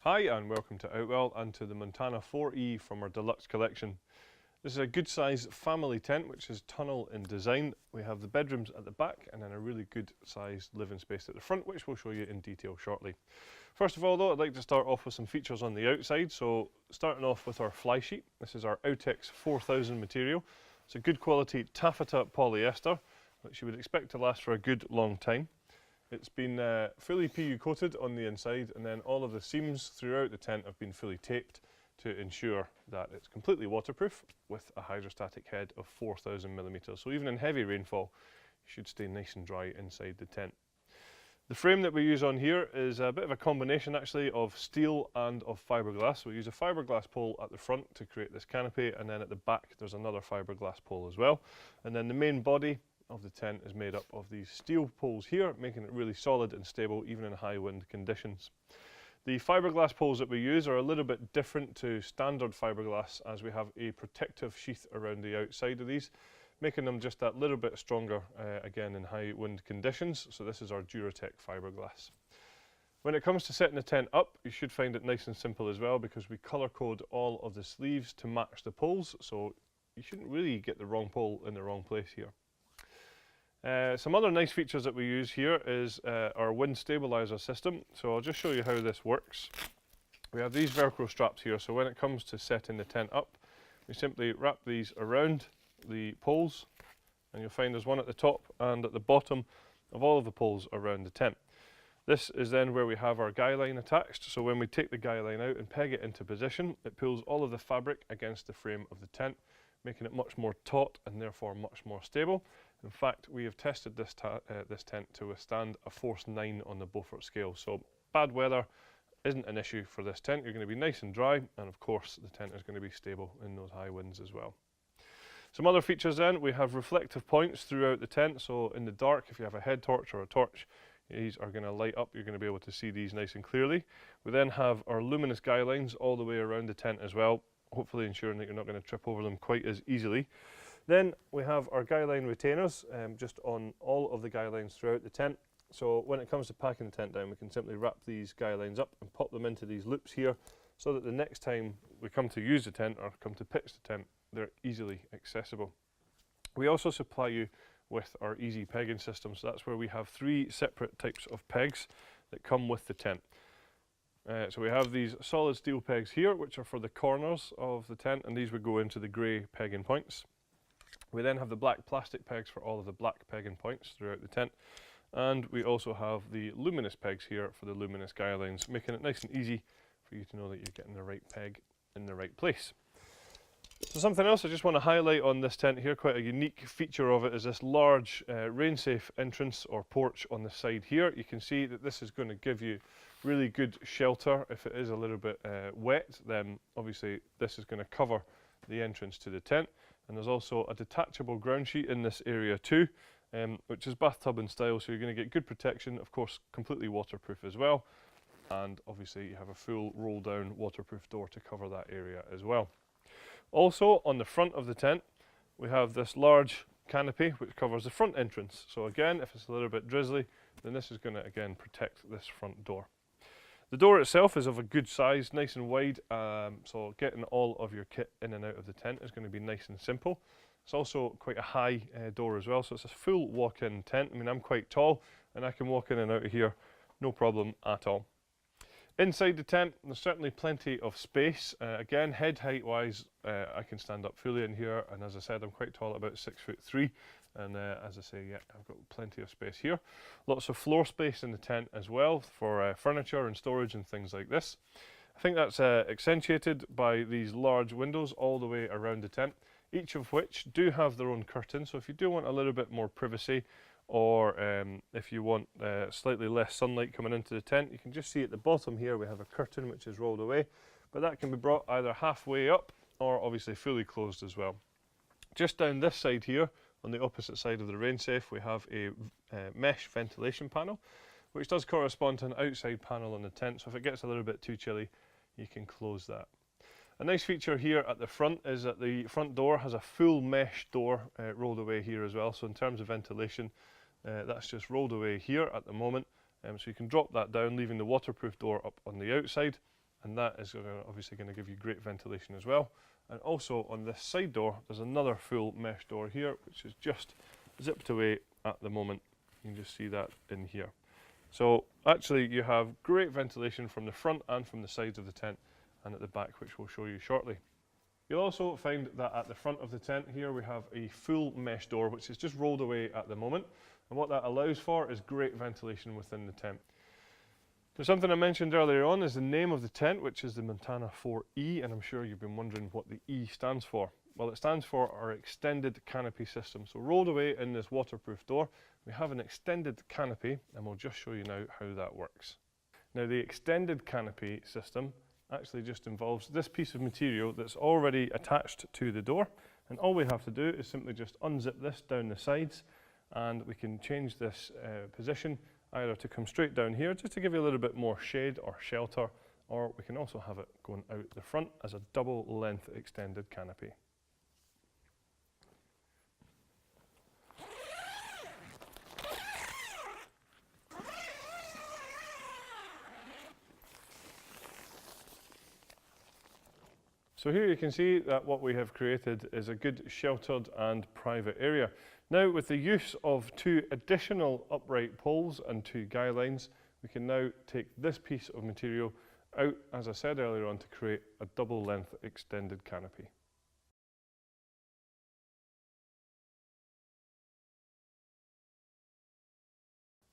Hi and welcome to Outwell and to the Montana 4E from our deluxe collection. This is a good size family tent which is tunnel in design. We have the bedrooms at the back and then a really good sized living space at the front, which we'll show you in detail shortly. First of all though, I'd like to start off with some features on the outside. So starting off with our fly sheet. This is our Outex 4000 material. It's a good quality taffeta polyester which you would expect to last for a good long time. It's been fully PU coated on the inside, and then all of the seams throughout the tent have been fully taped to ensure that it's completely waterproof with a hydrostatic head of 4000mm. So even in heavy rainfall, you should stay nice and dry inside the tent. The frame that we use on here is a bit of a combination actually of steel and of fiberglass. We use a fiberglass pole at the front to create this canopy, and then at the back there's another fiberglass pole as well. And then the main body of the tent is made up of these steel poles here, making it really solid and stable even in high wind conditions. The fiberglass poles that we use are a little bit different to standard fiberglass, as we have a protective sheath around the outside of these, making them just that little bit stronger again in high wind conditions. So this is our Duratec fiberglass. When it comes to setting the tent up, you should find it nice and simple as well, because we colour code all of the sleeves to match the poles, so you shouldn't really get the wrong pole in the wrong place here. Some other nice features that we use here is our wind stabilizer system. So I'll just show you how this works. We have these Velcro straps here, so when it comes to setting the tent up, we simply wrap these around the poles, and you'll find there's one at the top and at the bottom of all of the poles around the tent. This is then where we have our guy line attached, so when we take the guy line out and peg it into position, it pulls all of the fabric against the frame of the tent, making it much more taut and therefore much more stable. In fact, we have tested this tent to withstand a force 9 on the Beaufort scale, so bad weather isn't an issue for this tent. You're going to be nice and dry, and of course the tent is going to be stable in those high winds as well. Some other features then, we have reflective points throughout the tent, so in the dark, if you have a head torch or a torch, these are going to light up. You're going to be able to see these nice and clearly. We then have our luminous guy lines all the way around the tent as well, hopefully ensuring that you're not going to trip over them quite as easily. Then we have our guy line retainers just on all of the guy lines throughout the tent. So when it comes to packing the tent down, we can simply wrap these guy lines up and pop them into these loops here, so that the next time we come to use the tent or come to pitch the tent, they're easily accessible. We also supply you with our easy pegging system, so that's where we have 3 separate types of pegs that come with the tent. So we have these solid steel pegs here, which are for the corners of the tent, and these would go into the grey pegging points. We then have the black plastic pegs for all of the black pegging points throughout the tent, and we also have the luminous pegs here for the luminous guy lines, making it nice and easy for you to know that you're getting the right peg in the right place. So something else I just want to highlight on this tent here, quite a unique feature of it, is this large rain-safe entrance or porch on the side here. You can see that this is going to give you really good shelter. If it is a little bit wet, then obviously this is going to cover the entrance to the tent. And there's also a detachable ground sheet in this area too, which is bathtub in style, so you're going to get good protection, of course completely waterproof as well, and obviously you have a full roll down waterproof door to cover that area as well. Also on the front of the tent we have this large canopy which covers the front entrance, so again if it's a little bit drizzly, then this is going to again protect this front door. The door itself is of a good size, nice and wide, so getting all of your kit in and out of the tent is going to be nice and simple. It's also quite a high door as well, so it's a full walk-in tent. I mean, I'm quite tall and I can walk in and out of here no problem at all. Inside the tent there's certainly plenty of space. Again, head height wise I can stand up fully in here, and as I said I'm quite tall, about 6'3", and as I say, yeah, I've got plenty of space here. Lots of floor space in the tent as well for furniture and storage and things like this. I think that's accentuated by these large windows all the way around the tent, each of which do have their own curtain, so if you do want a little bit more privacy, or if you want slightly less sunlight coming into the tent, you can just see at the bottom here we have a curtain which is rolled away, but that can be brought either halfway up or obviously fully closed as well. Just down this side here, on the opposite side of the rain safe, we have a mesh ventilation panel, which does correspond to an outside panel on the tent, so if it gets a little bit too chilly, you can close that. A nice feature here at the front is that the front door has a full mesh door rolled away here as well, so in terms of ventilation, that's just rolled away here at the moment, so you can drop that down, leaving the waterproof door up on the outside, and that is obviously going to give you great ventilation as well. And also on this side door, there's another full mesh door here, which is just zipped away at the moment. You can just see that in here. So actually you have great ventilation from the front and from the sides of the tent and at the back, which we'll show you shortly. You'll also find that at the front of the tent here we have a full mesh door, which is just rolled away at the moment. And what that allows for is great ventilation within the tent. So something I mentioned earlier on is the name of the tent, which is the Montana 4E, and I'm sure you've been wondering what the E stands for. Well, it stands for our extended canopy system. So rolled away in this waterproof door, we have an extended canopy, and we'll just show you now how that works. Now the extended canopy system actually just involves this piece of material that's already attached to the door, and all we have to do is simply just unzip this down the sides, and we can change this position either to come straight down here just to give you a little bit more shade or shelter, or we can also have it going out the front as a double length extended canopy. So here you can see that what we have created is a good sheltered and private area. Now with the use of 2 additional upright poles and 2 guy lines, we can now take this piece of material out, as I said earlier on, to create a double length extended canopy.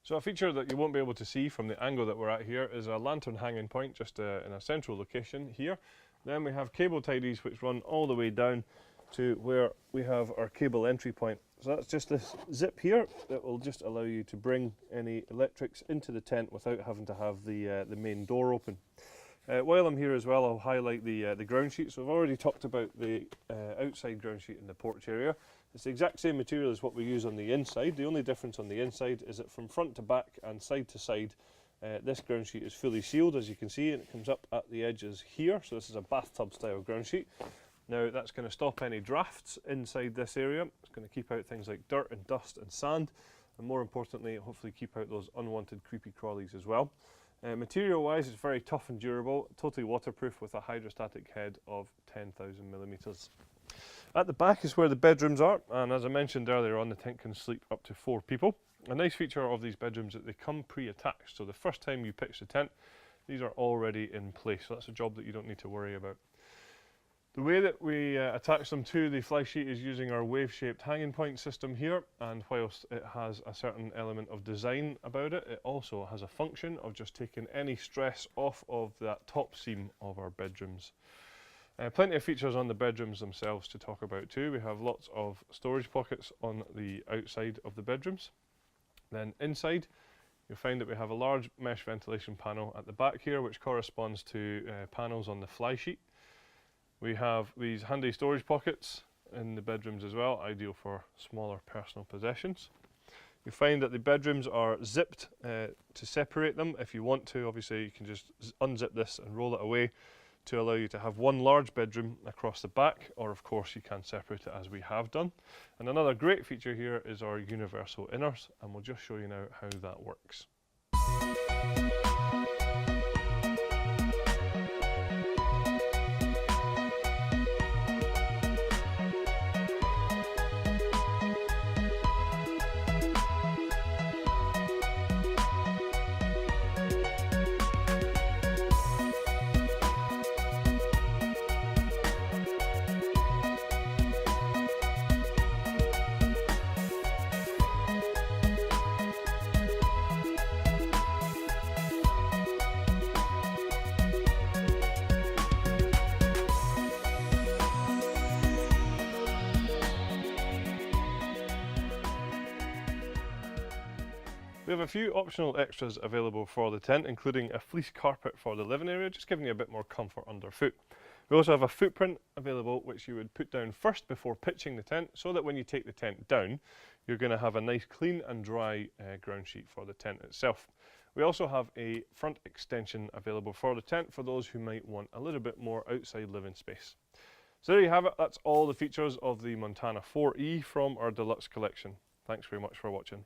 So a feature that you won't be able to see from the angle that we're at here is a lantern hanging point just in a central location here. Then we have cable tidies which run all the way down to where we have our cable entry point. So that's just this zip here that will just allow you to bring any electrics into the tent without having to have the main door open. While I'm here as well, I'll highlight the ground sheet. So I've already talked about the outside ground sheet in the porch area. It's the exact same material as what we use on the inside. The only difference on the inside is that from front to back and side to side, this ground sheet is fully sealed, as you can see, and it comes up at the edges here. So this is a bathtub style ground sheet. Now that's going to stop any drafts inside this area. It's going to keep out things like dirt and dust and sand, and more importantly, hopefully keep out those unwanted creepy crawlies as well. Material wise, it's very tough and durable, totally waterproof with a hydrostatic head of 10,000 millimeters. At the back is where the bedrooms are, and as I mentioned earlier on, the tent can sleep up to 4 people. A nice feature of these bedrooms is that they come pre-attached, so the first time you pitch the tent, these are already in place, so that's a job that you don't need to worry about. The way that we attach them to the fly sheet is using our wave-shaped hanging point system here, and whilst it has a certain element of design about it, it also has a function of just taking any stress off of that top seam of our bedrooms. Plenty of features on the bedrooms themselves to talk about too. We have lots of storage pockets on the outside of the bedrooms. Then inside, you'll find that we have a large mesh ventilation panel at the back here, which corresponds to panels on the fly sheet. We have these handy storage pockets in the bedrooms as well, ideal for smaller personal possessions. You find that the bedrooms are zipped to separate them. If you want to, obviously you can just unzip this and roll it away to allow you to have one large bedroom across the back, or of course you can separate it as we have done. And another great feature here is our universal inners, and we'll just show you now how that works. We have a few optional extras available for the tent, including a fleece carpet for the living area, just giving you a bit more comfort underfoot. We also have a footprint available which you would put down first before pitching the tent, so that when you take the tent down, you're going to have a nice clean and dry ground sheet for the tent itself. We also have a front extension available for the tent for those who might want a little bit more outside living space. So there you have it, that's all the features of the Montana 4E from our deluxe collection. Thanks very much for watching.